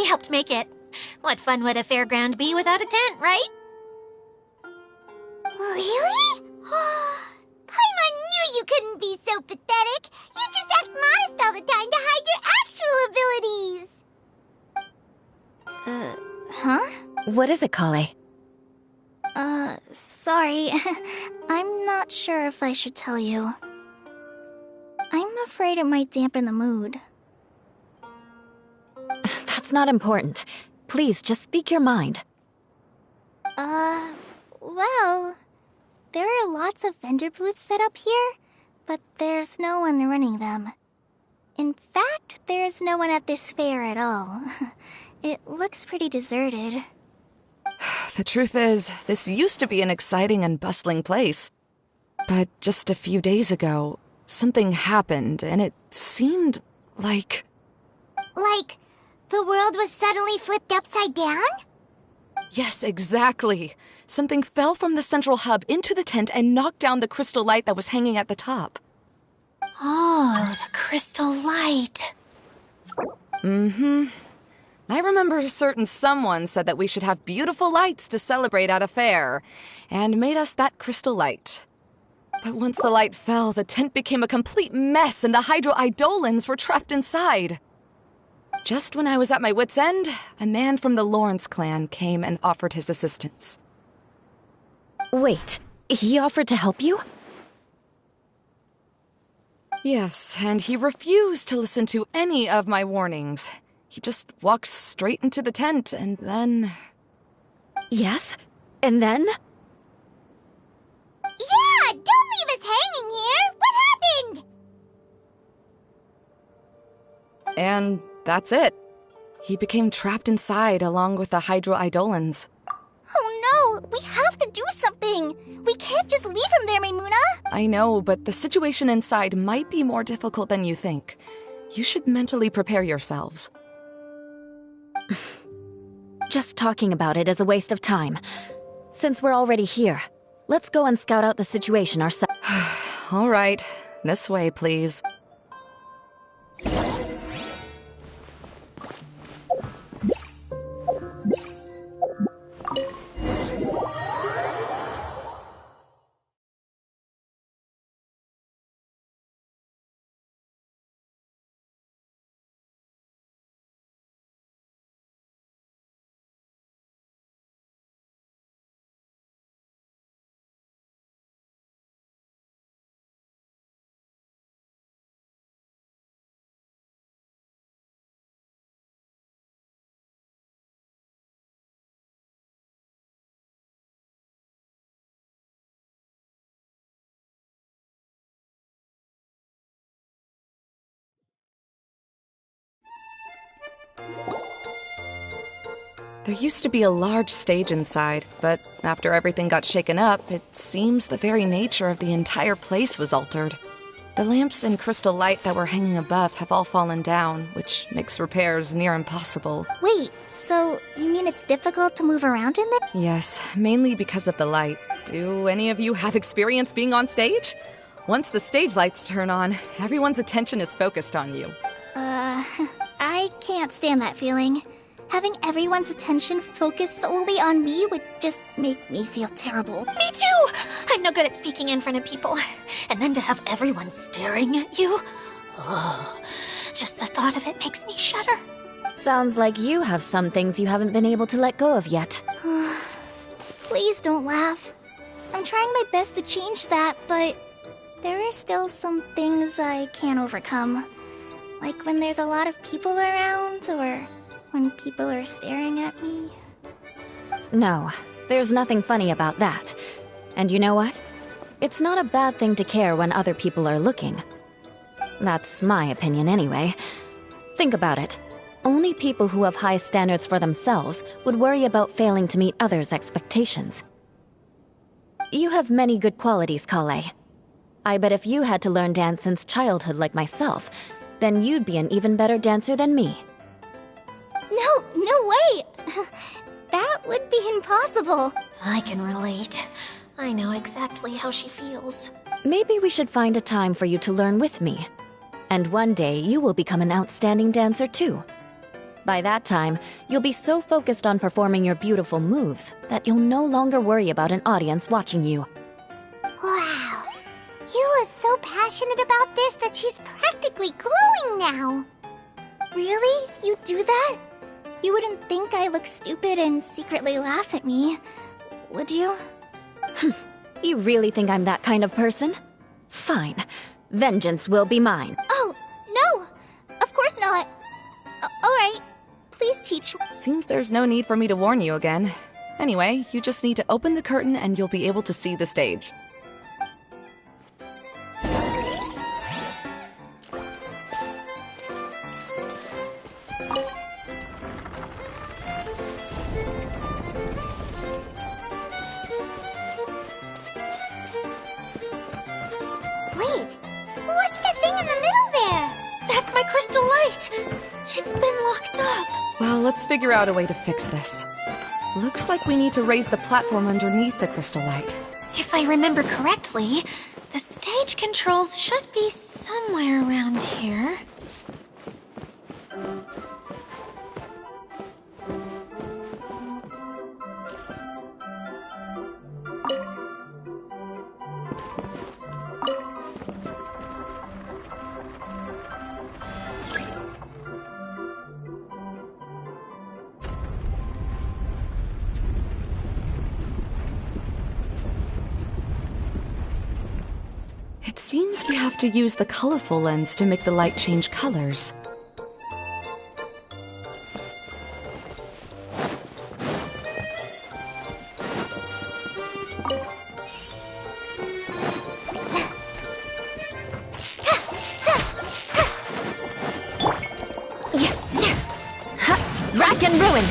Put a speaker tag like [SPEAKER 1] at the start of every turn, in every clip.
[SPEAKER 1] I helped make it. What fun would a fairground be without a tent, right?
[SPEAKER 2] Really? Paimon knew you couldn't be so pathetic. You just act modest all the time to hide your actual abilities. Huh?
[SPEAKER 3] What is it, Kale?
[SPEAKER 2] Sorry. I'm not sure if I should tell you. I'm afraid it might dampen the mood.
[SPEAKER 3] That's not important. Please, just speak your mind.
[SPEAKER 2] Well, there are lots of vendor booths set up here, but there's no one running them. In fact, there's no one at this fair at all. It looks pretty deserted.
[SPEAKER 4] The truth is, this used to be an exciting and bustling place. But just a few days ago, something happened, and it seemed like...
[SPEAKER 2] Like, the world was suddenly flipped upside down?
[SPEAKER 4] Yes, exactly. Something fell from the central hub into the tent and knocked down the crystal light that was hanging at the top.
[SPEAKER 1] Oh, the crystal light.
[SPEAKER 4] Mm-hmm. I remember a certain someone said that we should have beautiful lights to celebrate at a fair, and made us that crystal light. But once the light fell, the tent became a complete mess and the Hydro-Eidolons were trapped inside. Just when I was at my wit's end, a man from the Lawrence clan came and offered his assistance.
[SPEAKER 3] Wait, he offered to help you?
[SPEAKER 4] Yes, and he refused to listen to any of my warnings. He just walked straight into the tent, and then...
[SPEAKER 3] Yes? And then?
[SPEAKER 2] Yeah! Don't leave us hanging here! What happened?
[SPEAKER 4] And that's it. He became trapped inside along with the Hydro-Eidolons.
[SPEAKER 2] Oh no! We have to do something! We can't just leave him there, Maimuna!
[SPEAKER 4] I know, but the situation inside might be more difficult than you think. You should mentally prepare yourselves.
[SPEAKER 3] Just talking about it is a waste of time. Since we're already here, let's go and scout out the situation ourselves.
[SPEAKER 4] All right. This way, please. There used to be a large stage inside, but after everything got shaken up, it seems the very nature of the entire place was altered. The lamps and crystal light that were hanging above have all fallen down, which makes repairs near impossible.
[SPEAKER 2] Wait, so you mean it's difficult to move around in there?
[SPEAKER 4] Yes, mainly because of the light. Do any of you have experience being on stage? Once the stage lights turn on, everyone's attention is focused on you.
[SPEAKER 2] I can't stand that feeling. Having everyone's attention focused solely on me would just make me feel terrible.
[SPEAKER 1] Me too! I'm no good at speaking in front of people. And then to have everyone staring at you. Oh, just the thought of it makes me shudder.
[SPEAKER 3] Sounds like you have some things you haven't been able to let go of yet.
[SPEAKER 2] Please don't laugh. I'm trying my best to change that, but there are still some things I can't overcome. Like when there's a lot of people around, or when people are staring at me.
[SPEAKER 3] No, there's nothing funny about that. And you know what? It's not a bad thing to care when other people are looking. That's my opinion anyway. Think about it. Only people who have high standards for themselves would worry about failing to meet others' expectations. You have many good qualities, Kale. I bet if you had to learn dance since childhood like myself, then you'd be an even better dancer than me.
[SPEAKER 2] No way! That would be impossible.
[SPEAKER 1] I can relate. I know exactly how she feels.
[SPEAKER 3] Maybe we should find a time for you to learn with me. And one day you will become an outstanding dancer too. By that time, you'll be so focused on performing your beautiful moves that you'll no longer worry about an audience watching you.
[SPEAKER 2] Wow. Eula's so passionate about this that she's practically glowing now. Really? You do that? You wouldn't think I look stupid and secretly laugh at me, would you?
[SPEAKER 3] You really think I'm that kind of person? Fine. Vengeance will be mine.
[SPEAKER 2] Oh, no! Of course not. Alright, please teach.
[SPEAKER 4] Seems there's no need for me to warn you again. Anyway, you just need to open the curtain and you'll be able to see the stage.
[SPEAKER 2] Wait, what's that thing in the middle there?
[SPEAKER 1] That's my crystal light! It's been locked up.
[SPEAKER 4] Well, let's figure out a way to fix this. Looks like we need to raise the platform underneath the crystal light.
[SPEAKER 1] If I remember correctly, the stage controls should be somewhere around here.
[SPEAKER 4] It seems we have to use the colorful lens to make the light change colors.
[SPEAKER 3] Rack and ruin!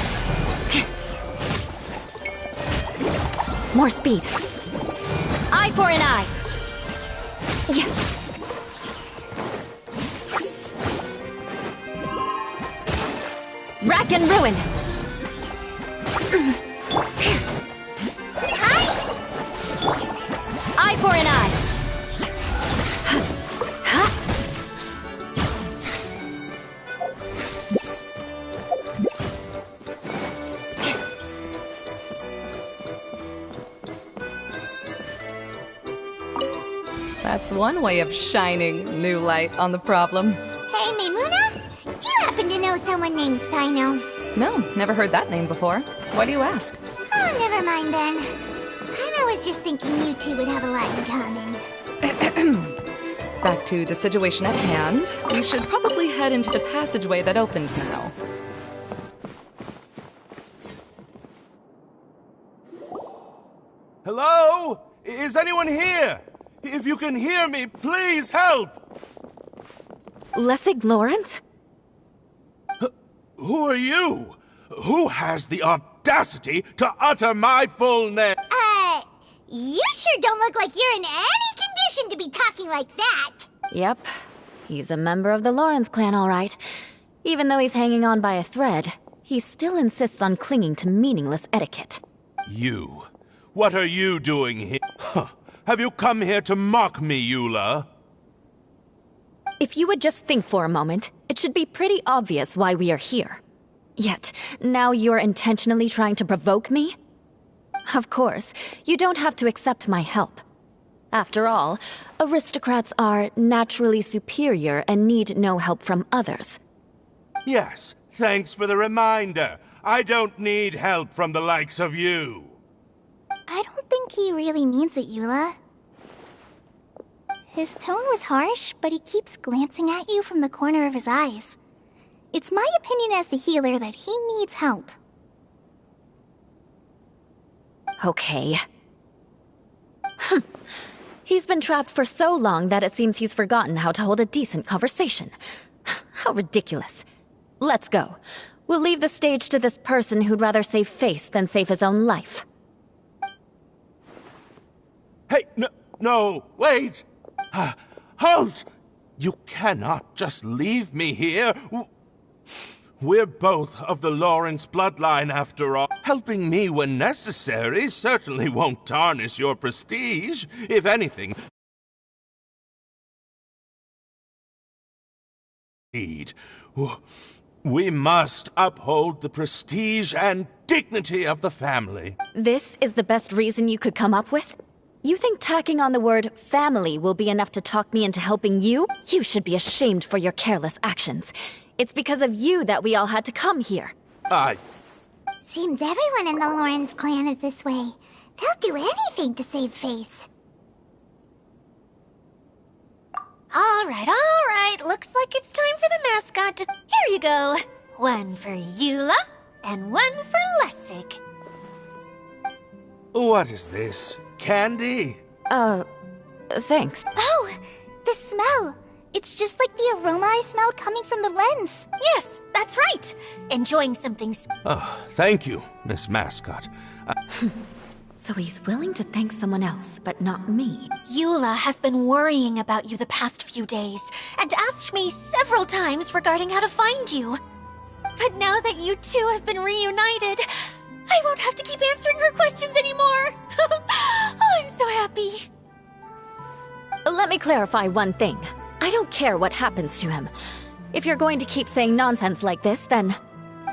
[SPEAKER 3] More speed. Eye for an eye. Yeah. Rack and ruin. Eye for an eye.
[SPEAKER 4] That's one way of shining new light on the problem.
[SPEAKER 2] Hey, Maimuna? Do you happen to know someone named Sino?
[SPEAKER 4] No, never heard that name before. Why do you ask?
[SPEAKER 2] Oh, never mind then. I was just thinking you two would have a lot in common.
[SPEAKER 4] Back to the situation at hand. We should probably head into the passageway that opened now.
[SPEAKER 5] Hello? Is anyone here? If you can hear me, please help!
[SPEAKER 3] Lessig Lawrence?
[SPEAKER 5] Who are you? Who has the audacity to utter my full name?
[SPEAKER 2] You sure don't look like you're in any condition to be talking like that.
[SPEAKER 3] Yep. He's a member of the Lawrence clan, all right. Even though he's hanging on by a thread, he still insists on clinging to meaningless etiquette.
[SPEAKER 5] You. What are you doing here? Huh. Have you come here to mock me, Eula?
[SPEAKER 3] If you would just think for a moment, it should be pretty obvious why we are here. Yet, now you're intentionally trying to provoke me? Of course, you don't have to accept my help. After all, aristocrats are naturally superior and need no help from others.
[SPEAKER 5] Yes, thanks for the reminder. I don't need help from the likes of you.
[SPEAKER 2] I don't think he really means it, Eula. His tone was harsh, but he keeps glancing at you from the corner of his eyes. It's my opinion as the healer that he needs help.
[SPEAKER 3] Okay. He's been trapped for so long that it seems he's forgotten how to hold a decent conversation. How ridiculous. Let's go. We'll leave the stage to this person who'd rather save face than save his own life.
[SPEAKER 5] Hey, no, wait! Halt! You cannot just leave me here. We're both of the Lawrence bloodline, after all. Helping me when necessary certainly won't tarnish your prestige. If anything... We must uphold the prestige and dignity of the family.
[SPEAKER 3] This is the best reason you could come up with? You think tacking on the word family will be enough to talk me into helping you? You should be ashamed for your careless actions. It's because of you that we all had to come here.
[SPEAKER 2] Seems everyone in the Lawrence clan is this way. They'll do anything to save face.
[SPEAKER 1] All right. Looks like it's time for the mascot to... Here you go. One for Eula, and one for Lessig.
[SPEAKER 5] What is this? Candy?
[SPEAKER 3] Thanks.
[SPEAKER 2] Oh, the smell. It's just like the aroma I smelled coming from the lens.
[SPEAKER 1] Yes, that's right. Enjoying something...
[SPEAKER 5] Oh, thank you, Miss Mascot.
[SPEAKER 3] So he's willing to thank someone else, but not me.
[SPEAKER 1] Eula has been worrying about you the past few days, and asked me several times regarding how to find you. But now that you two have been reunited, I won't have to keep answering her questions anymore. Oh, I'm so happy.
[SPEAKER 3] Let me clarify one thing. I don't care what happens to him. If you're going to keep saying nonsense like this, then...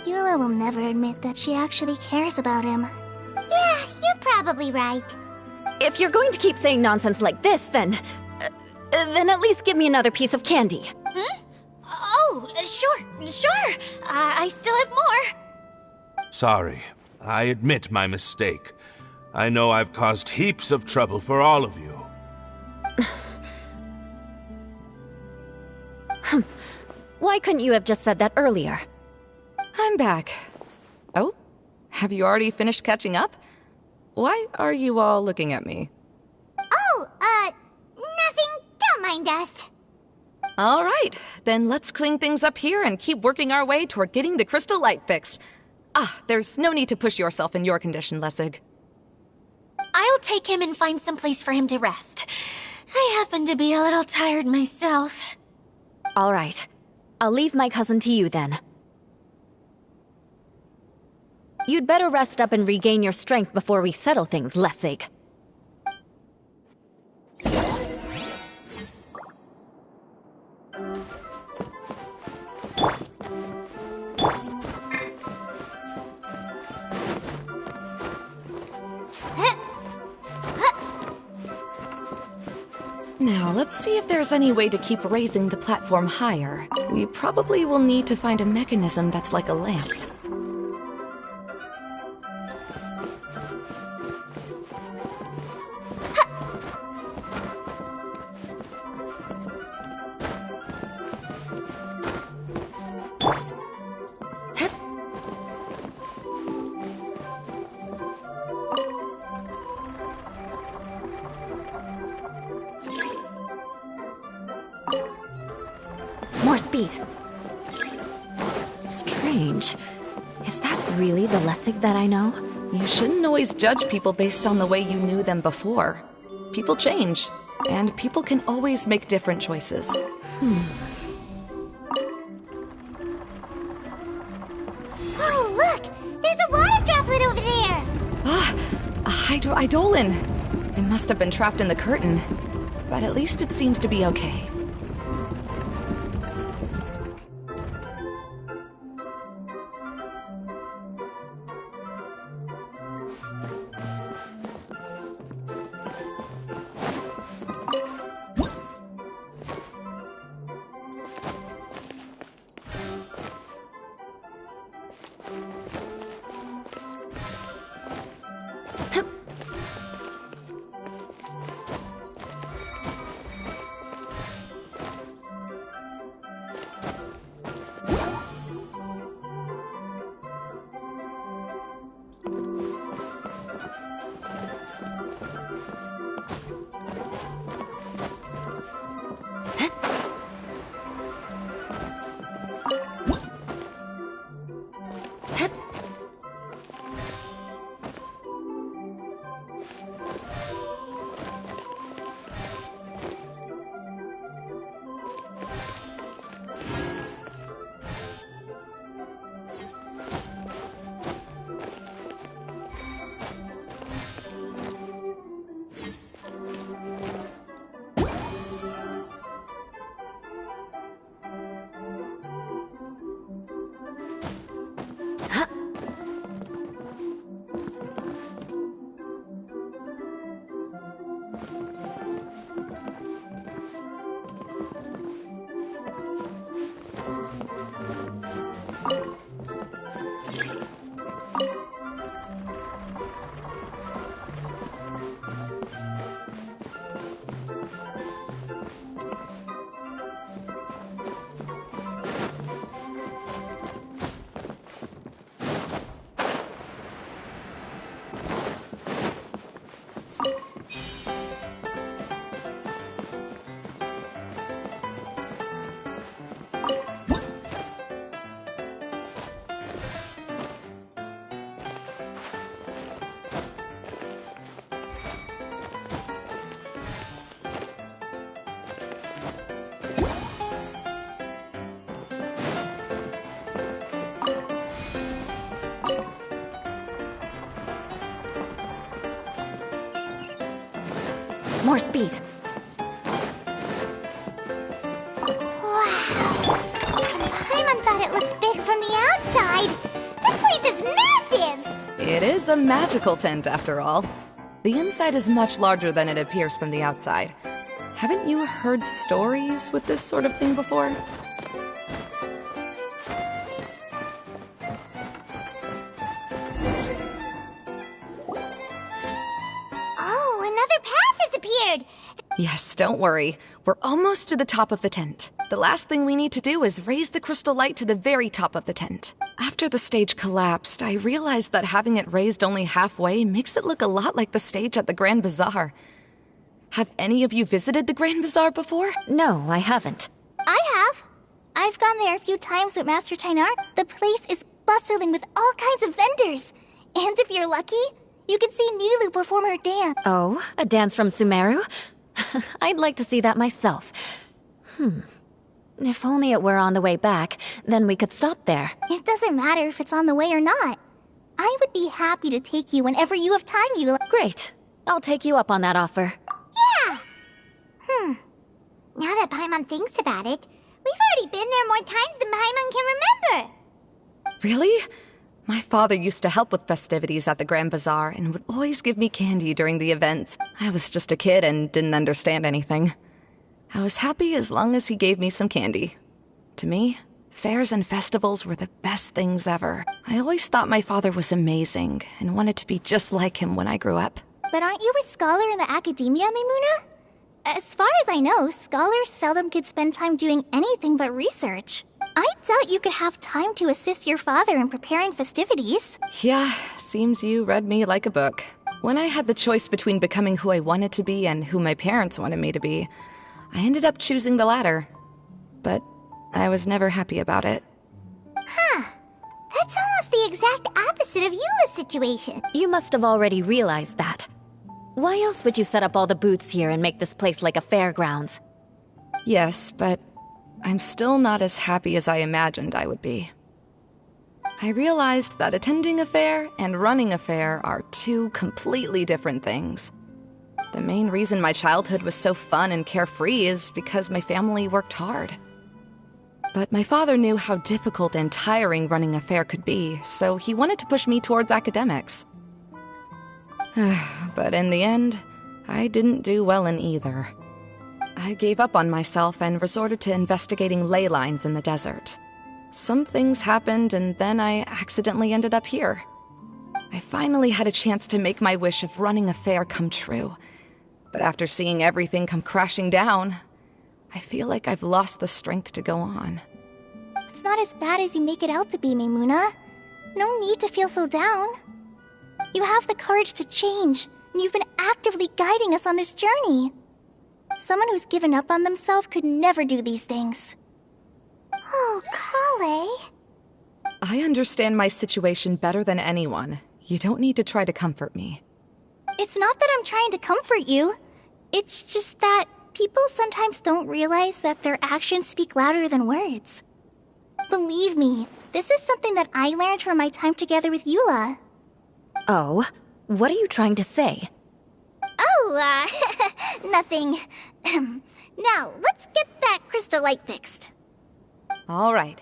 [SPEAKER 2] Eula will never admit that she actually cares about him. Yeah, you're probably right.
[SPEAKER 3] If you're going to keep saying nonsense like this, then at least give me another piece of candy.
[SPEAKER 1] Hmm? Oh, sure. I still have more.
[SPEAKER 5] Sorry. I admit my mistake. I know I've caused heaps of trouble for all of you.
[SPEAKER 3] Why couldn't you have just said that earlier?
[SPEAKER 4] I'm back. Oh? Have you already finished catching up? Why are you all looking at me?
[SPEAKER 2] Oh, nothing. Don't mind us.
[SPEAKER 4] All right, then let's clean things up here and keep working our way toward getting the crystal light fixed. There's no need to push yourself in your condition, Lessig.
[SPEAKER 1] I'll take him and find some place for him to rest. I happen to be a little tired myself.
[SPEAKER 3] All right. I'll leave my cousin to you then. You'd better rest up and regain your strength before we settle things, Lessig.
[SPEAKER 4] Now, let's see if there's any way to keep raising the platform higher. We probably will need to find a mechanism that's like a lamp.
[SPEAKER 3] More speed. Strange. Is that really the Lessig that I know?
[SPEAKER 4] You shouldn't always judge people based on the way you knew them before. People change, and people can always make different choices.
[SPEAKER 2] Oh, look! There's a water droplet over there!
[SPEAKER 4] A hydroidolin! It must have been trapped in the curtain, but at least it seems to be okay.
[SPEAKER 3] more speed.
[SPEAKER 2] Wow. Paimon thought it looked big from the outside. This place is massive!
[SPEAKER 4] It is a magical tent, after all. The inside is much larger than it appears from the outside. Haven't you heard stories with this sort of thing before?
[SPEAKER 2] Oh, another path has appeared!
[SPEAKER 4] Yes, don't worry. We're almost to the top of the tent. The last thing we need to do is raise the crystal light to the very top of the tent. After the stage collapsed, I realized that having it raised only halfway makes it look a lot like the stage at the Grand Bazaar. Have any of you visited the Grand Bazaar before?
[SPEAKER 3] No, I haven't.
[SPEAKER 2] I have. I've gone there a few times with Master Chinar. The place is bustling with all kinds of vendors. And if you're lucky, you can see Nilu perform her dance.
[SPEAKER 3] Oh, a dance from Sumeru? I'd like to see that myself. If only it were on the way back, then we could stop there.
[SPEAKER 2] It doesn't matter if it's on the way or not. I would be happy to take you whenever you have time, Eula.
[SPEAKER 3] Great. I'll take you up on that offer.
[SPEAKER 2] Yeah! Now that Paimon thinks about it, we've already been there more times than Paimon can remember.
[SPEAKER 4] Really? My father used to help with festivities at the Grand Bazaar and would always give me candy during the events. I was just a kid and didn't understand anything. I was happy as long as he gave me some candy. To me, fairs and festivals were the best things ever. I always thought my father was amazing and wanted to be just like him when I grew up.
[SPEAKER 2] But aren't you a scholar in the academia, Maimuna? As far as I know, scholars seldom could spend time doing anything but research. I doubt you could have time to assist your father in preparing festivities.
[SPEAKER 4] Yeah, seems you read me like a book. When I had the choice between becoming who I wanted to be and who my parents wanted me to be, I ended up choosing the latter. But I was never happy about it.
[SPEAKER 2] That's almost the exact opposite of Eula's situation.
[SPEAKER 3] You must have already realized that. Why else would you set up all the booths here and make this place like a fairgrounds?
[SPEAKER 4] Yes, but I'm still not as happy as I imagined I would be. I realized that attending a fair and running a fair are two completely different things. The main reason my childhood was so fun and carefree is because my family worked hard. But my father knew how difficult and tiring running a fair could be, so he wanted to push me towards academics. But in the end, I didn't do well in either. I gave up on myself and resorted to investigating ley lines in the desert. Some things happened, and then I accidentally ended up here. I finally had a chance to make my wish of running a fair come true. But after seeing everything come crashing down, I feel like I've lost the strength to go on.
[SPEAKER 2] It's not as bad as you make it out to be, Maimuna. No need to feel so down. You have the courage to change, and you've been actively guiding us on this journey. Someone who's given up on themselves could never do these things. Oh, Kale.
[SPEAKER 4] I understand my situation better than anyone. You don't need to try to comfort me.
[SPEAKER 2] It's not that I'm trying to comfort you. It's just that people sometimes don't realize that their actions speak louder than words. Believe me, this is something that I learned from my time together with Eula.
[SPEAKER 3] Oh, what are you trying to say?
[SPEAKER 2] Oh, nothing. Now, let's get that crystal light fixed.
[SPEAKER 4] All right.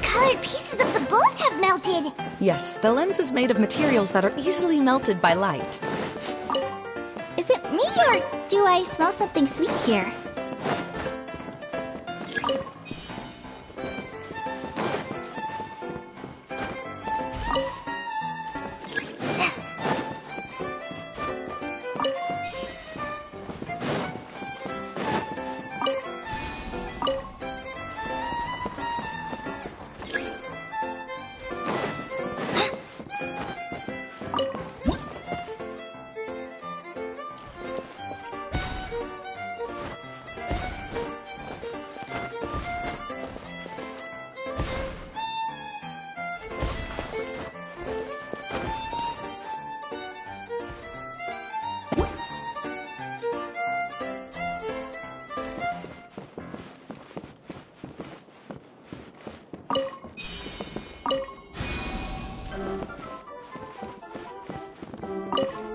[SPEAKER 2] Colored pieces of the bolt have melted.
[SPEAKER 4] Yes, the lens is made of materials that are easily melted by light.
[SPEAKER 2] Is it me, or do I smell something sweet here?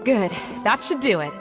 [SPEAKER 4] Good. That should do it.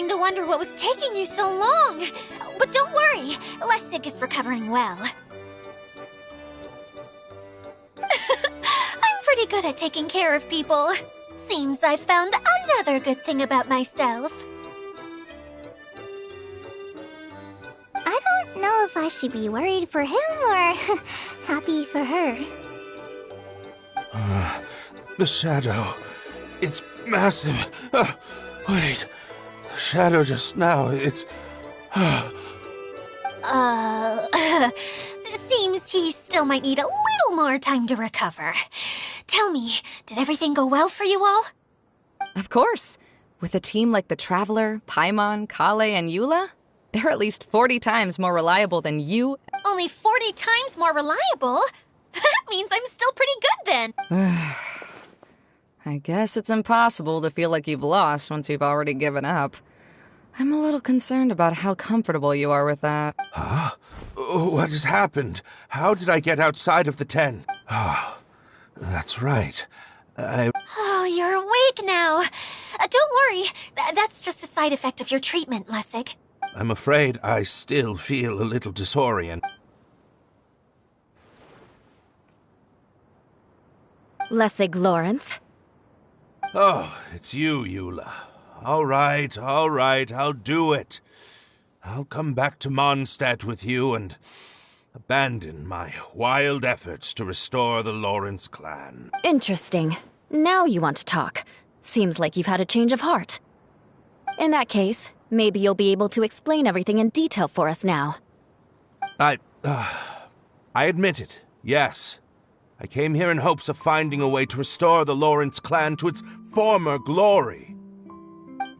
[SPEAKER 1] To wonder what was taking you so long. But don't worry, Lessig is recovering well. I'm pretty good at taking care of people. Seems I've found another good thing about myself.
[SPEAKER 2] I don't know if I should be worried for him or happy for her.
[SPEAKER 5] The shadow. It's massive. Wait. The shadow just now, it's...
[SPEAKER 1] It seems he still might need a little more time to recover. Tell me, did everything go well for you all?
[SPEAKER 4] Of course. With a team like the Traveler, Paimon, Kale, and Eula, they're at least 40 times more reliable than you.
[SPEAKER 1] Only 40 times more reliable? That means I'm still pretty good then.
[SPEAKER 4] I guess it's impossible to feel like you've lost once you've already given up. I'm a little concerned about how comfortable you are with that.
[SPEAKER 5] Huh? What has happened? How did I get outside of the 10? Ah, that's right.
[SPEAKER 1] Oh, you're awake now. Don't worry. That's just a side effect of your treatment, Lessig.
[SPEAKER 5] I'm afraid I still feel a little disoriented.
[SPEAKER 3] Lessig Lawrence.
[SPEAKER 5] Oh, it's you, Eula. All right, I'll do it. I'll come back to Mondstadt with you and abandon my wild efforts to restore the Lawrence clan.
[SPEAKER 3] Interesting. Now you want to talk. Seems like you've had a change of heart. In that case, maybe you'll be able to explain everything in detail for us now.
[SPEAKER 5] I admit it, yes. I came here in hopes of finding a way to restore the Lawrence clan to its former glory.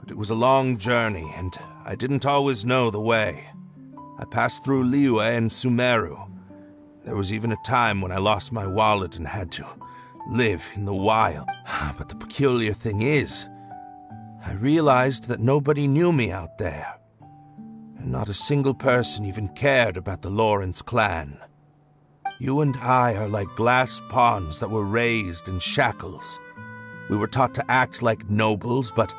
[SPEAKER 5] But it was a long journey, and I didn't always know the way. I passed through Liyue and Sumeru. There was even a time when I lost my wallet and had to live in the wild. But the peculiar thing is, I realized that nobody knew me out there. And not a single person even cared about the Lawrence clan. You and I are like glass pawns that were raised in shackles. We were taught to act like nobles, but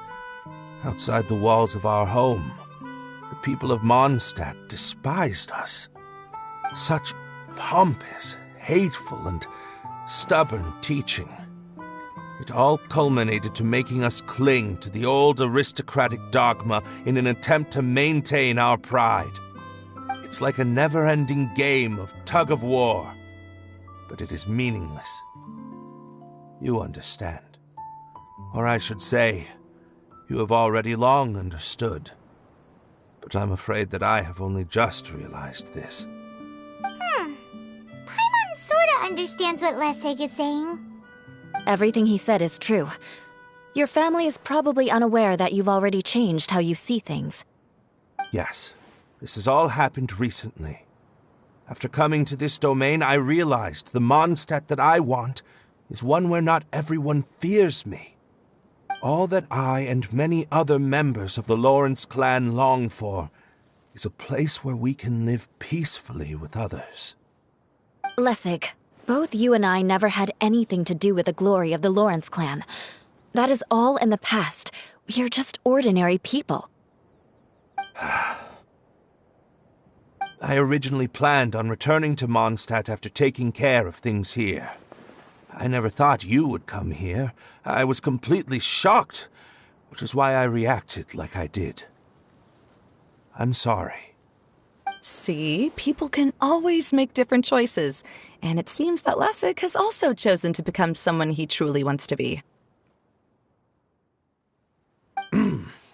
[SPEAKER 5] outside the walls of our home, the people of Mondstadt despised us. Such pompous, hateful, and stubborn teaching. It all culminated to making us cling to the old aristocratic dogma in an attempt to maintain our pride. It's like a never-ending game of tug-of-war, but it is meaningless. You understand. Or I should say, you have already long understood. But I'm afraid that I have only just realized this.
[SPEAKER 2] Paimon sorta understands what Lessig is saying.
[SPEAKER 3] Everything he said is true. Your family is probably unaware that you've already changed how you see things.
[SPEAKER 5] Yes, this has all happened recently. After coming to this domain, I realized the Mondstadt that I want is one where not everyone fears me. All that I and many other members of the Lawrence clan long for is a place where we can live peacefully with others.
[SPEAKER 3] Lessig, both you and I never had anything to do with the glory of the Lawrence clan. That is all in the past. We are just ordinary people.
[SPEAKER 5] I originally planned on returning to Mondstadt after taking care of things here. I never thought you would come here. I was completely shocked, which is why I reacted like I did. I'm sorry.
[SPEAKER 4] See, people can always make different choices, and it seems that Lessig has also chosen to become someone he truly wants to be.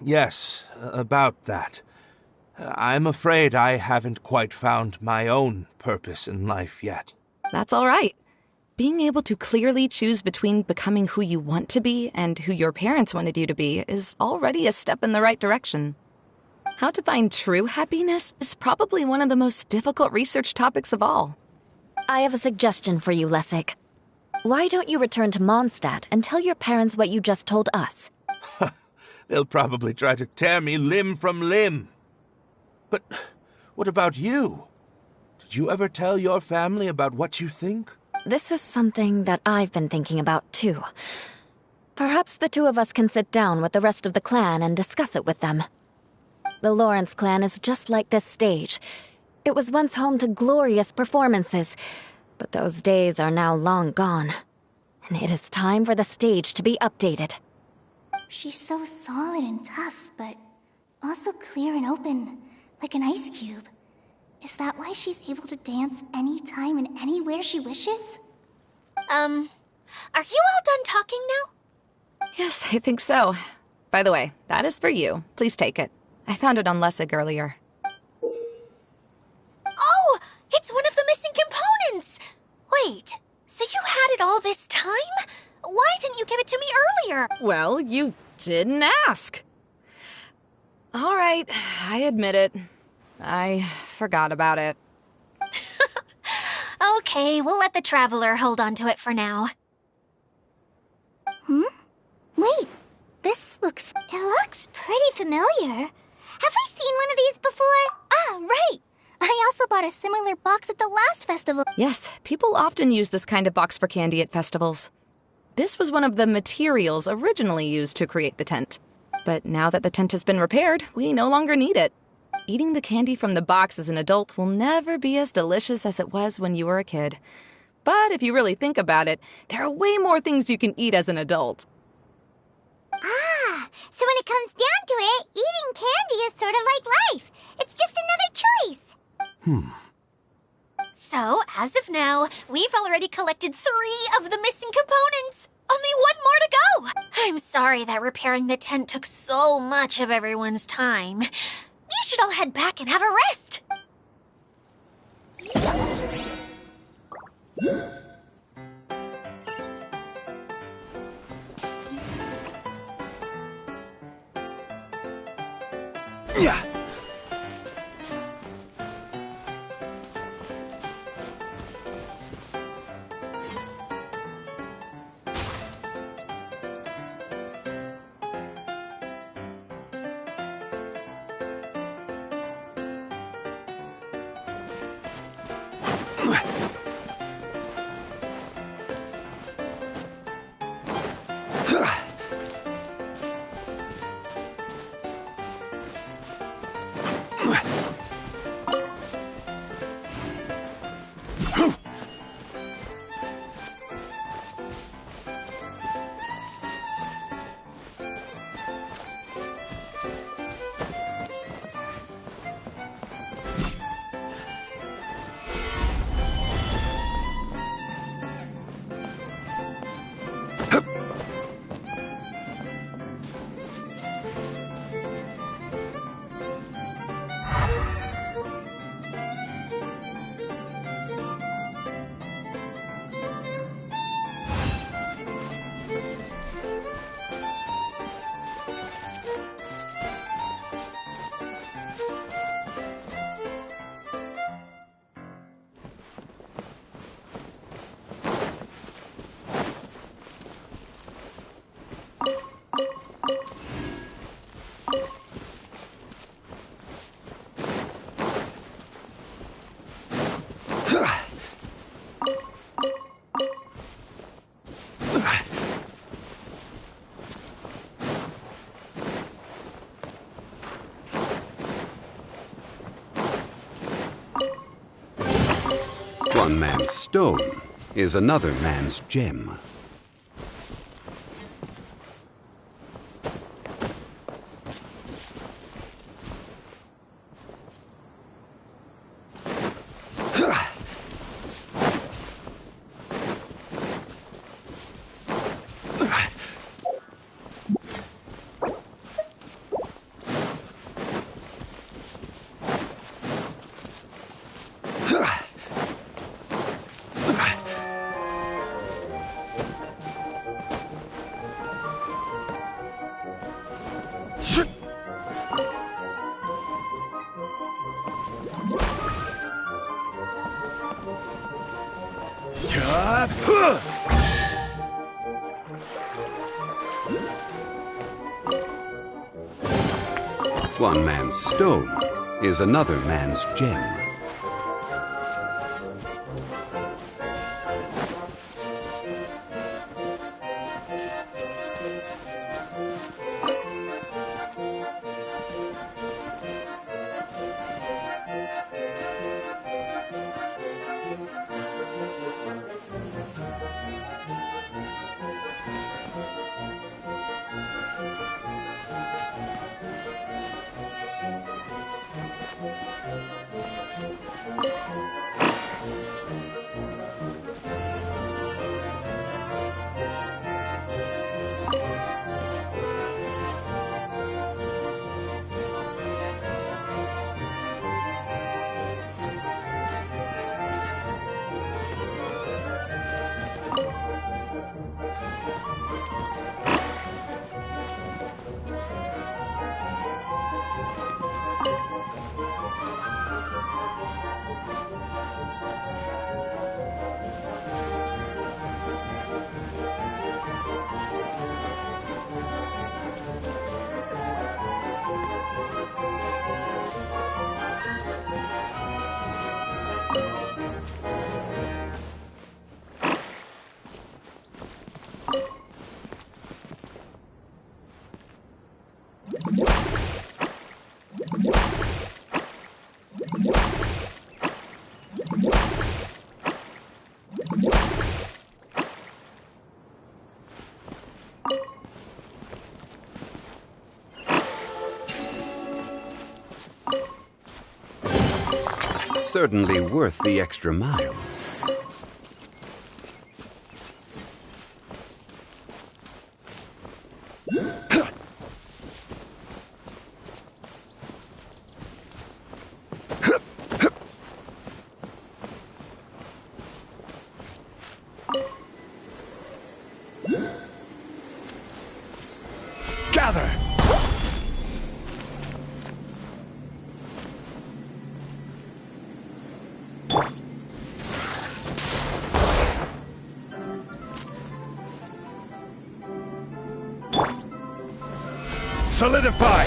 [SPEAKER 5] Yes, about that. I'm afraid I haven't quite found my own purpose in life yet.
[SPEAKER 4] That's all right. Being able to clearly choose between becoming who you want to be and who your parents wanted you to be is already a step in the right direction. How to find true happiness is probably one of the most difficult research topics of all.
[SPEAKER 3] I have a suggestion for you, Lessig. Why don't you return to Mondstadt and tell your parents what you just told us?
[SPEAKER 5] They'll probably try to tear me limb from limb. But what about you? Did you ever tell your family about what you think?
[SPEAKER 3] This is something that I've been thinking about, too. Perhaps the two of us can sit down with the rest of the clan and discuss it with them. The Lawrence clan is just like this stage. It was once home to glorious performances, but those days are now long gone. And it is time for the stage to be updated.
[SPEAKER 2] She's so solid and tough, but also clear and open, like an ice cube. Is that why she's able to dance anytime and anywhere she wishes?
[SPEAKER 1] Are you all done talking now?
[SPEAKER 4] Yes, I think so. By the way, that is for you. Please take it. I found it on Lessig earlier.
[SPEAKER 1] Oh, it's one of the missing components! Wait, so you had it all this time? Why didn't you give it to me earlier?
[SPEAKER 4] Well, you didn't ask. All right, I admit it. I forgot about it.
[SPEAKER 1] Okay, we'll let the Traveler hold on to it for now.
[SPEAKER 2] Wait, it looks pretty familiar. Have I seen one of these before? Ah, right! I also bought a similar box at the last festival.
[SPEAKER 4] Yes, people often use this kind of box for candy at festivals. This was one of the materials originally used to create the tent. But now that the tent has been repaired, we no longer need it. Eating the candy from the box as an adult will never be as delicious as it was when you were a kid. But if you really think about it, there are way more things you can eat as an adult.
[SPEAKER 2] Ah, so when it comes down to it, eating candy is sort of like life. It's just another choice.
[SPEAKER 1] So, as of now, we've already collected 3 of the missing components. Only 1 more to go. I'm sorry that repairing the tent took so much of everyone's time. You should all head back and have a rest.
[SPEAKER 5] Yeah.
[SPEAKER 6] One man's stone is another man's gem. One man's stone is another man's gem. Certainly worth the extra mile.
[SPEAKER 5] Gather! Solidify!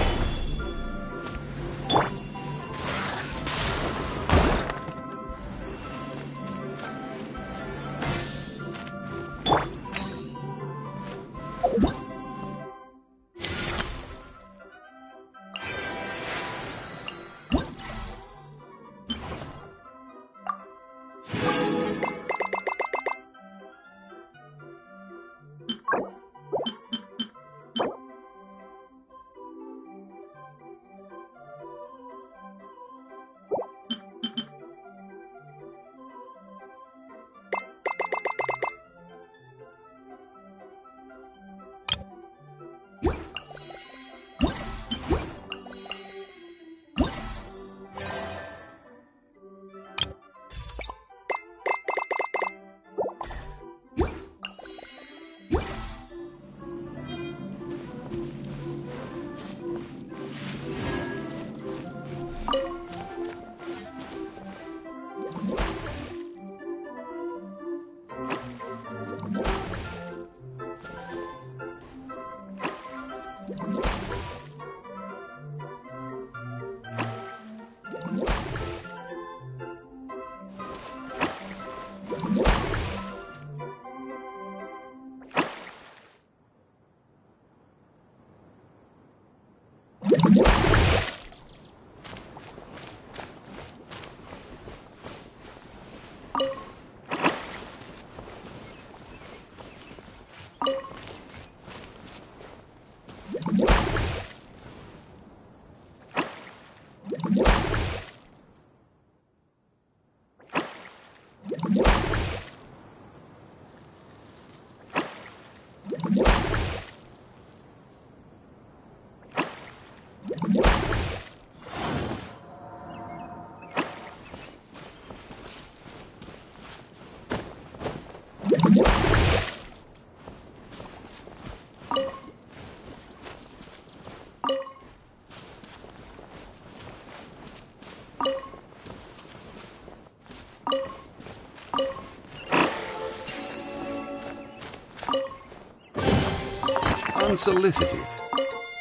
[SPEAKER 6] Unsolicited,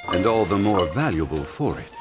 [SPEAKER 6] and all the more valuable for it.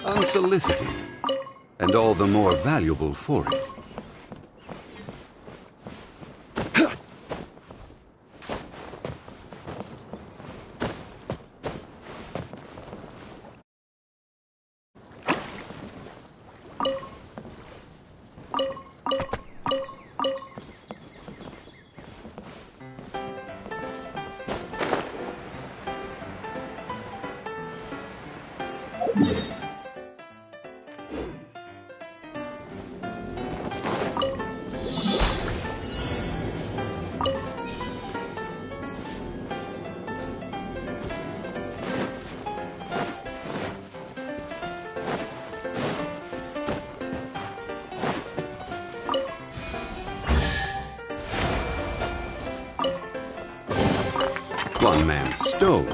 [SPEAKER 6] Unsolicited, and all the more valuable for it. One man's stone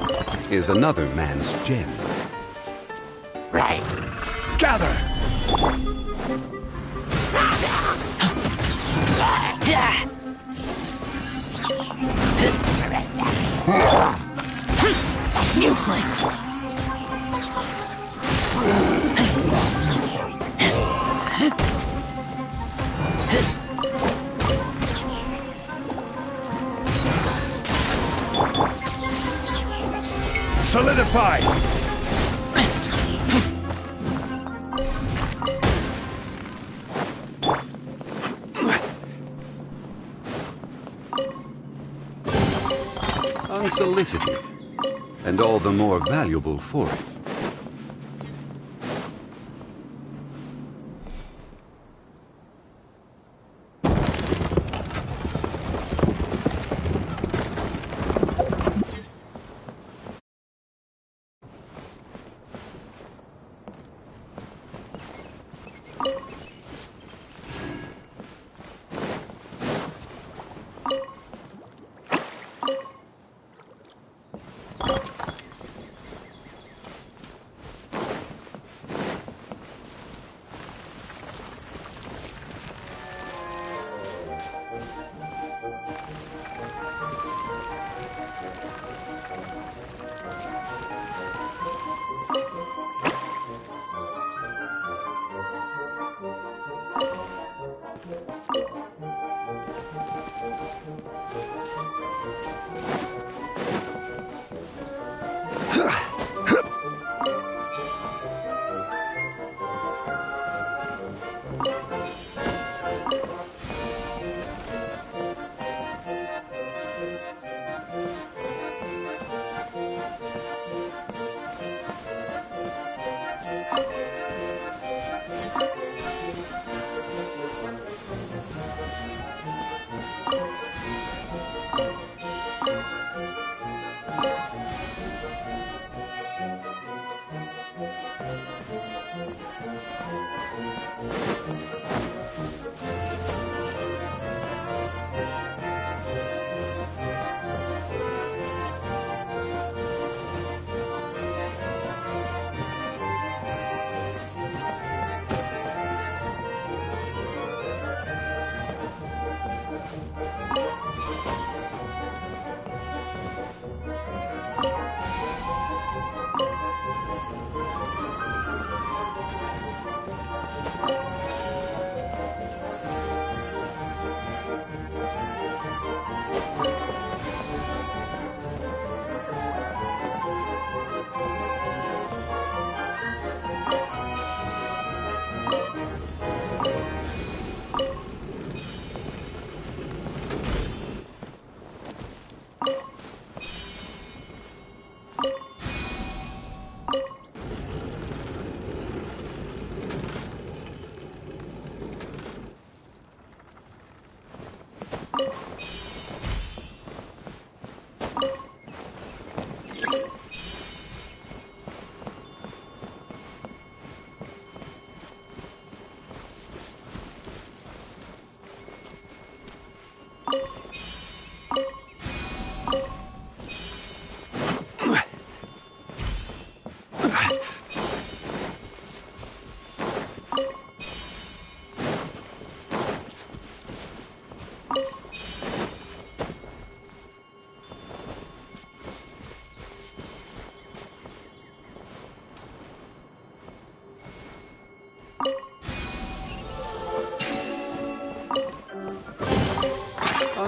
[SPEAKER 6] is another man's gem.
[SPEAKER 5] Right.
[SPEAKER 6] Gather!
[SPEAKER 1] Useless.
[SPEAKER 5] Solidify!
[SPEAKER 6] Unsolicited, and all the more valuable for it.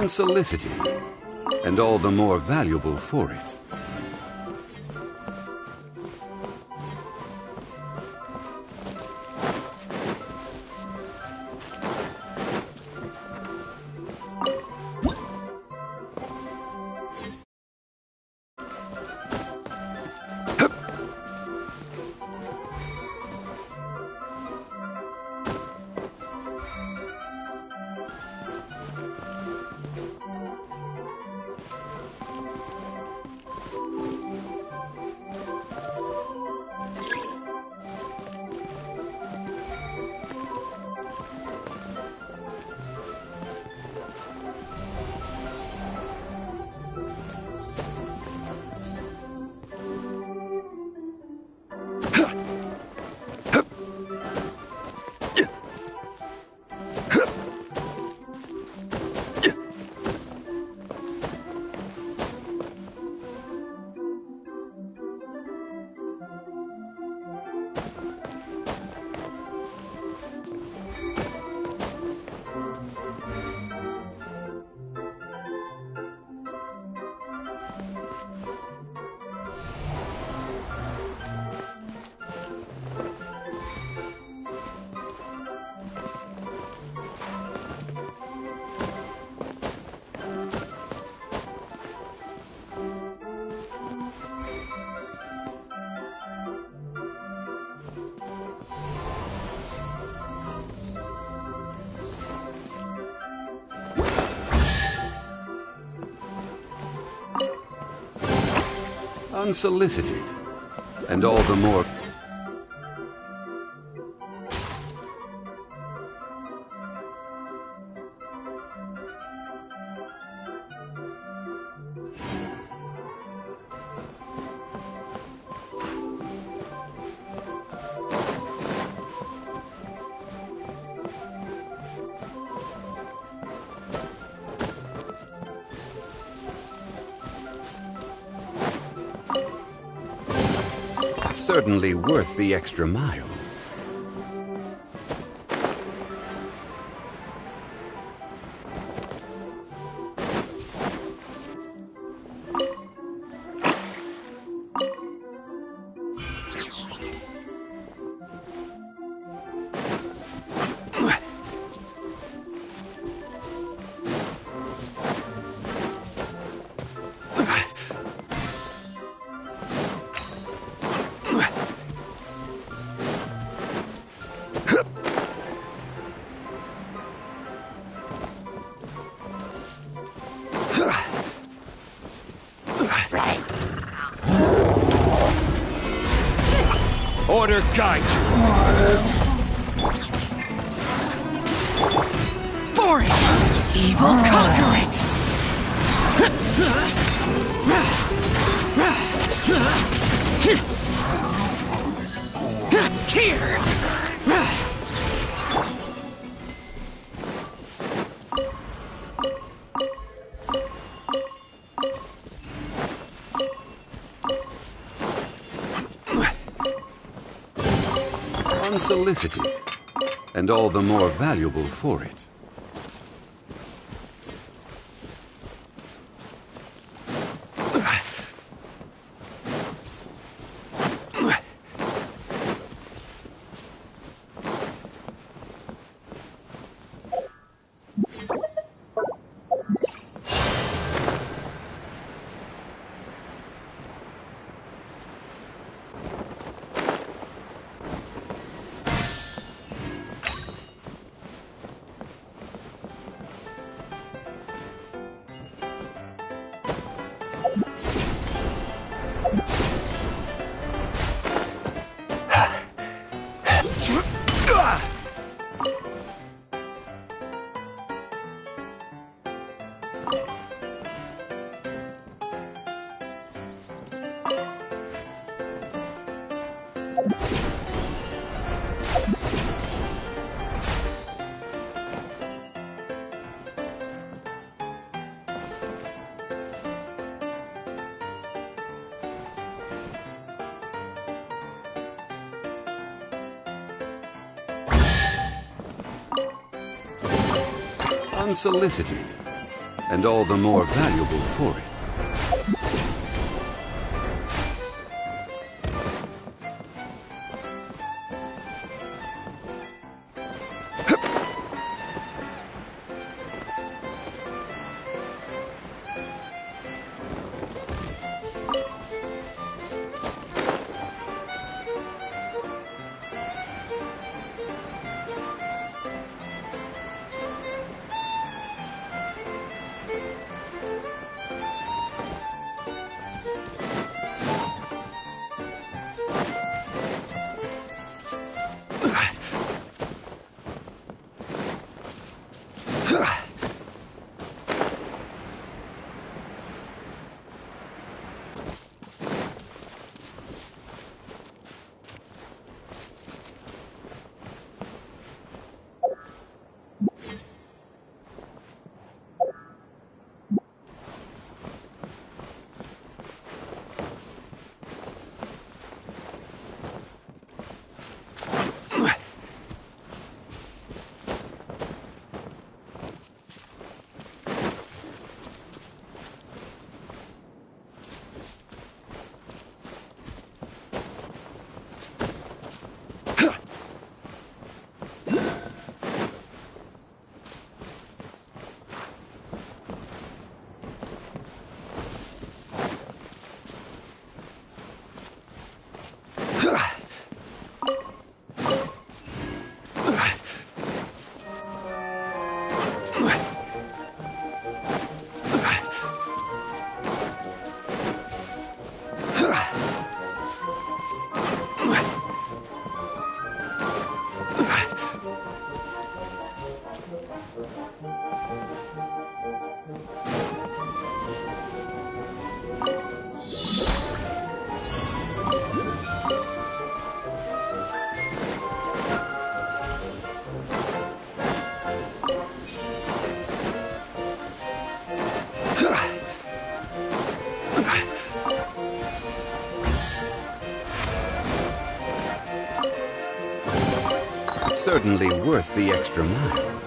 [SPEAKER 6] Unsolicited, and all the more valuable for it. Unsolicited, and all the more... Certainly worth the extra mile. Order guide you.
[SPEAKER 7] Boring! Evil conquering! Here!
[SPEAKER 6] Unsolicited, and all the more valuable for it. Unsolicited, and all the more valuable for it. Certainly worth the extra mile.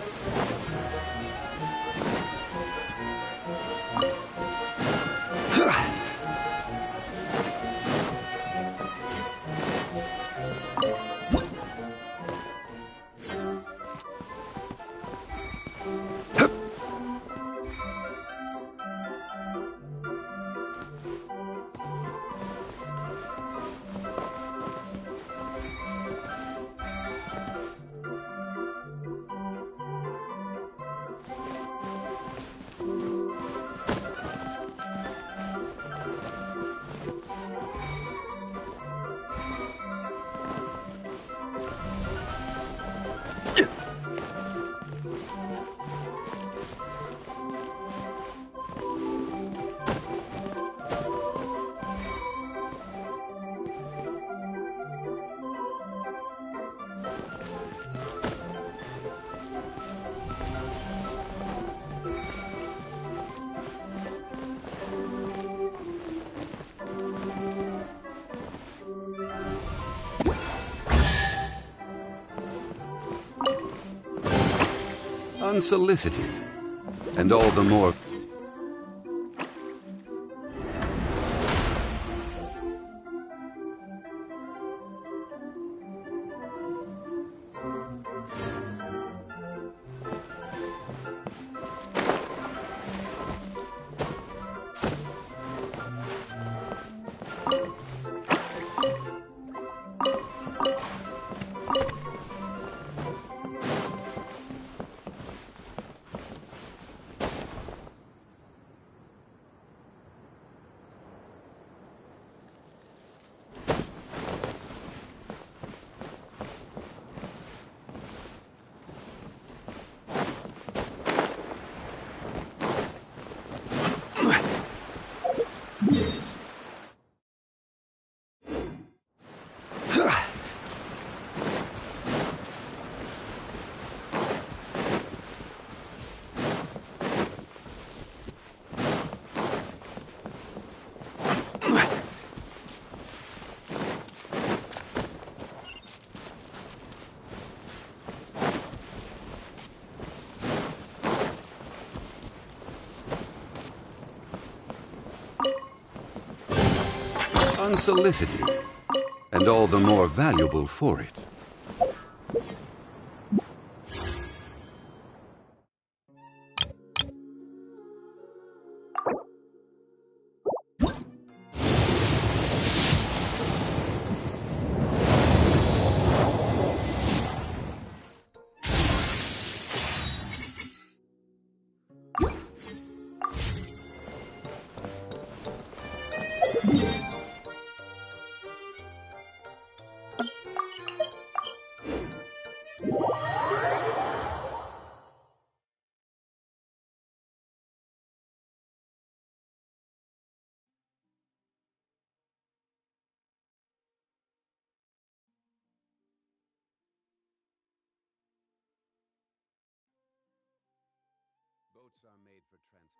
[SPEAKER 6] Unsolicited, and all the more. unsolicited, and all the more valuable for it. Boats are made for transport.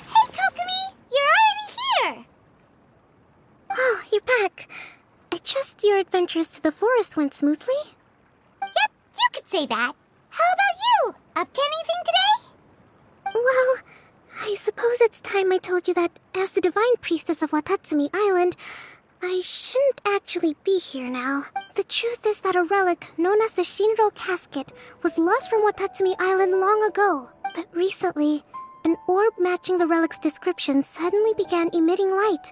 [SPEAKER 2] Hey, Kokomi! You're already here! Oh, you're back. I trust your adventures to the forest went smoothly? Yep, you could say that. How about you? Up to anything today? Well, I suppose it's time I told you that as the Divine Priestess of Watatsumi Island, I shouldn't actually be here now. The truth is that a relic known as the Shinro Casket was lost from Watatsumi Island long ago. But recently, an orb matching the relic's description suddenly began emitting light,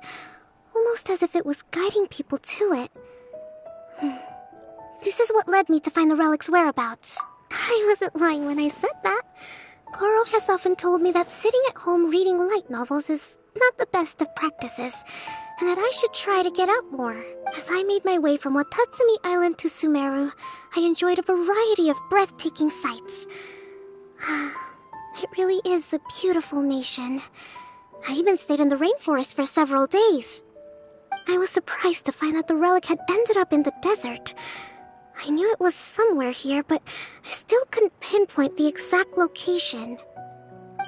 [SPEAKER 2] almost as if it was guiding people to it. This is what led me to find the relic's whereabouts. I wasn't lying when I said that. Goro has often told me that sitting at home reading light novels is not the best of practices, and that I should try to get out more. As I made my way from Watatsumi Island to Sumeru, I enjoyed a variety of breathtaking sights. It really is a beautiful nation. I even stayed in the rainforest for several days. I was surprised to find that the relic had ended up in the desert. I knew it was somewhere here, but I still couldn't pinpoint the exact location.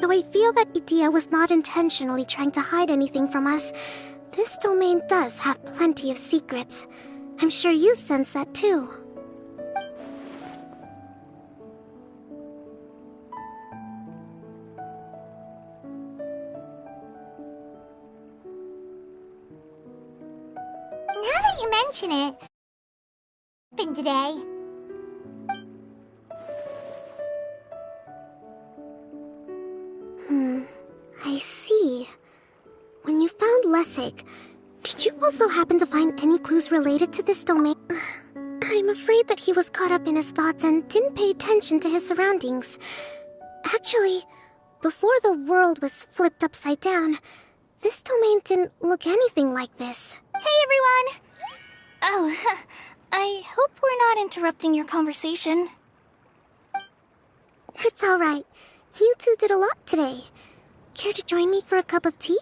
[SPEAKER 2] Though I feel that Idia was not intentionally trying to hide anything from us, this domain does have plenty of secrets. I'm sure you've sensed that too. Now that you mention it, been today. I see. When you found Lessig, did you also happen to find any clues related to this domain? I'm afraid that he was caught up in his thoughts and didn't pay attention to his surroundings. Actually, before the world was flipped upside down, this domain didn't look anything like this. Hey, everyone! Oh, I hope we're not interrupting your conversation. It's alright. You two did a lot today. Care to join me for a cup of tea?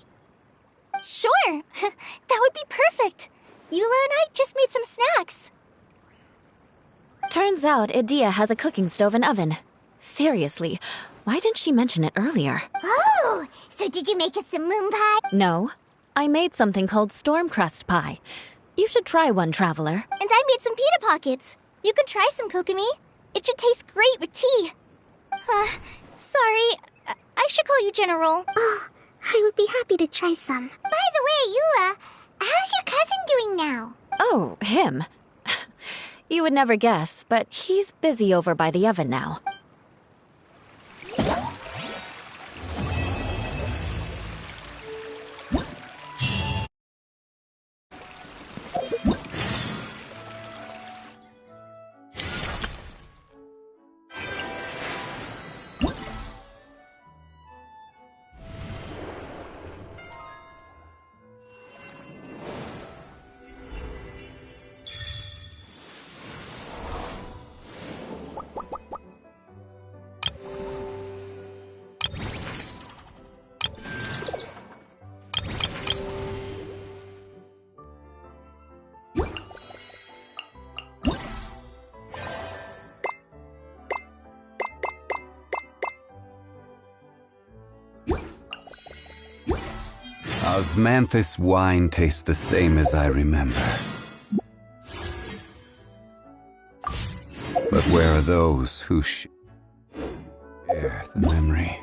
[SPEAKER 2] Sure! That would be perfect! Eula and I just made some snacks.
[SPEAKER 3] Turns out Idia has a cooking stove and oven. Seriously, why didn't she mention it earlier?
[SPEAKER 2] Oh! So did you make us some moon pie?
[SPEAKER 3] No. I made something called storm crust pie. You should try one, Traveler.
[SPEAKER 2] And I made some pita pockets. You could try some, Kokomi. It should taste great with tea. Sorry. I should call you General. Oh, I would be happy to try some. By the way, Eula, how's your cousin doing now?
[SPEAKER 3] Oh, him. You would never guess, but he's busy over by the oven now.
[SPEAKER 6] Osmanthus wine tastes the same as I remember. But where are those who share the memory?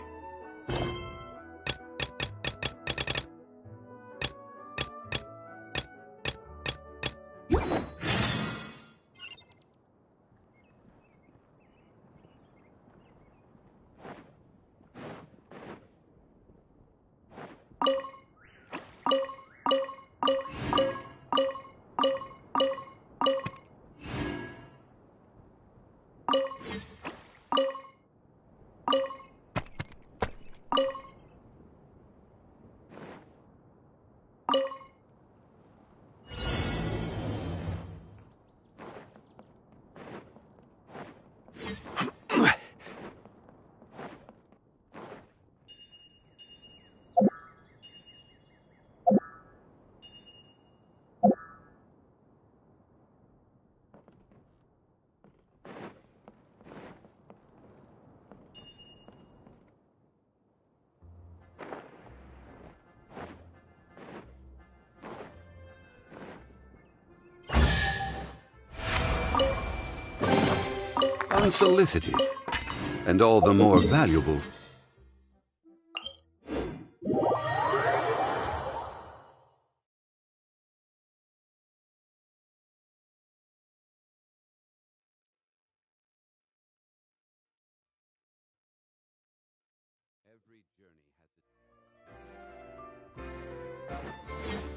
[SPEAKER 6] Unsolicited, and all the more valuable. Every journey has its...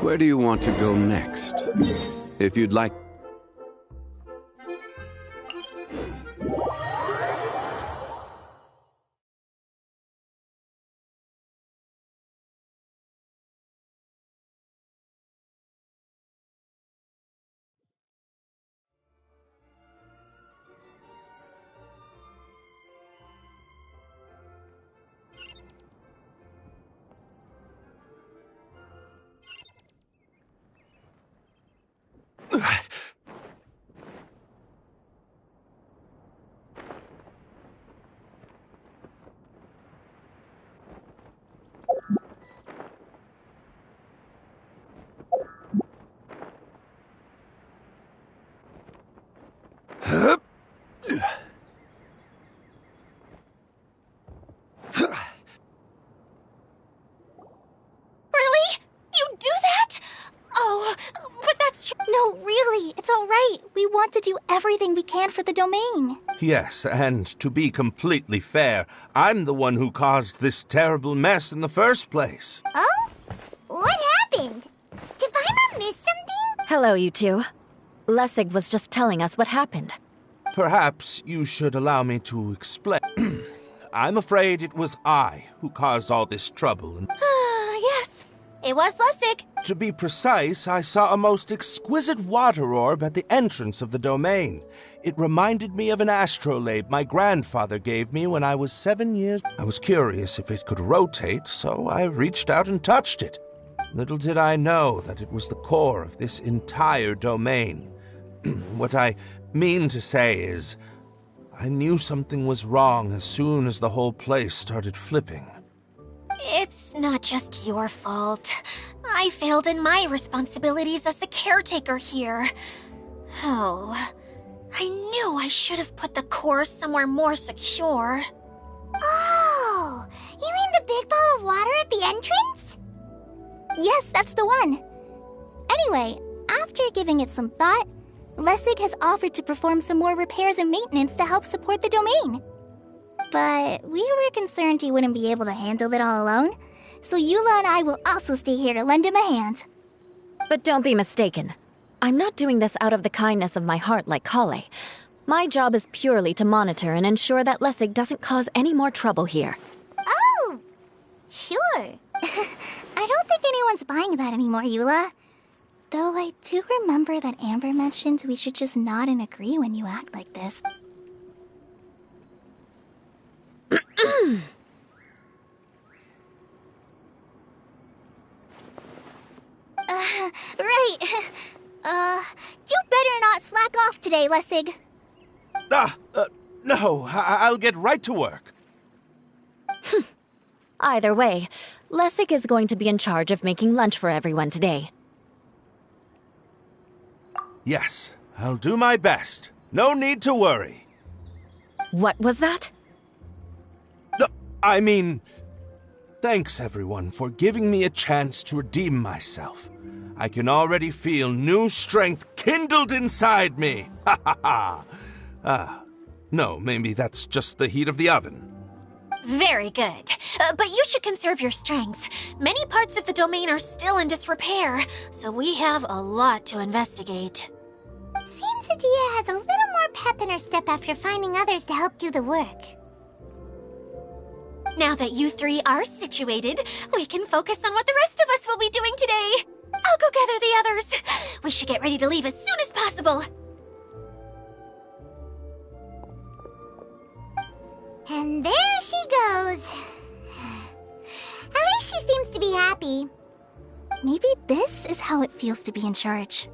[SPEAKER 6] Where do you want to go next? If you'd like...
[SPEAKER 1] Really? You do that? Oh, but that's...
[SPEAKER 2] No, really, it's alright. We want to do everything we can for the domain.
[SPEAKER 5] Yes, and to be completely fair, I'm the one who caused this terrible mess in the first place.
[SPEAKER 2] Oh? What happened? Did Paimon miss something?
[SPEAKER 3] Hello, you two. Lessig was just telling us what happened.
[SPEAKER 5] Perhaps you should allow me to explain. I'm afraid it was I who caused all this trouble.
[SPEAKER 1] Yes, it was Lessig.
[SPEAKER 5] To be precise, I saw a most exquisite water orb at the entrance of the domain. It reminded me of an astrolabe my grandfather gave me when I was 7 years. I was curious if it could rotate, so I reached out and touched it. Little did I know that it was the core of this entire domain. What I mean to say is, I knew something was wrong as soon as the whole place started flipping.
[SPEAKER 1] It's not just your fault. I failed in my responsibilities as the caretaker here. Oh, I knew I should have put the core somewhere more secure.
[SPEAKER 2] Oh, you mean the big ball of water at the entrance? Yes, that's the one. Anyway, after giving it some thought, Lessig has offered to perform some more repairs and maintenance to help support the domain. But we were concerned he wouldn't be able to handle it all alone, so Eula and I will also stay here to lend him a hand.
[SPEAKER 3] But don't be mistaken. I'm not doing this out of the kindness of my heart like Kale. My job is purely to monitor and ensure that Lessig doesn't cause any more trouble here.
[SPEAKER 2] Oh, sure. I don't think anyone's buying that anymore, Eula. Though I do remember that Amber mentioned we should just nod and agree when you act like this. Right. You better not slack off today, Lessig.
[SPEAKER 5] No, I'll get right to work.
[SPEAKER 3] Either way, Lessig is going to be in charge of making lunch for everyone today.
[SPEAKER 5] Yes, I'll do my best. No need to worry.
[SPEAKER 3] What was that?
[SPEAKER 5] No, I mean, thanks everyone for giving me a chance to redeem myself. I can already feel new strength kindled inside me. Ha ha ha. No, maybe that's just the heat of the oven.
[SPEAKER 1] Very good. But you should conserve your strength. Many parts of the domain are still in disrepair, so we have a lot to investigate.
[SPEAKER 2] Seems Adia has a little more pep in her step after finding others to help do the work.
[SPEAKER 1] Now that you three are situated, we can focus on what the rest of us will be doing today. I'll go gather the others. We should get ready to leave as soon as possible.
[SPEAKER 2] And there she goes. At least she seems to be happy. Maybe this is how it feels to be in charge.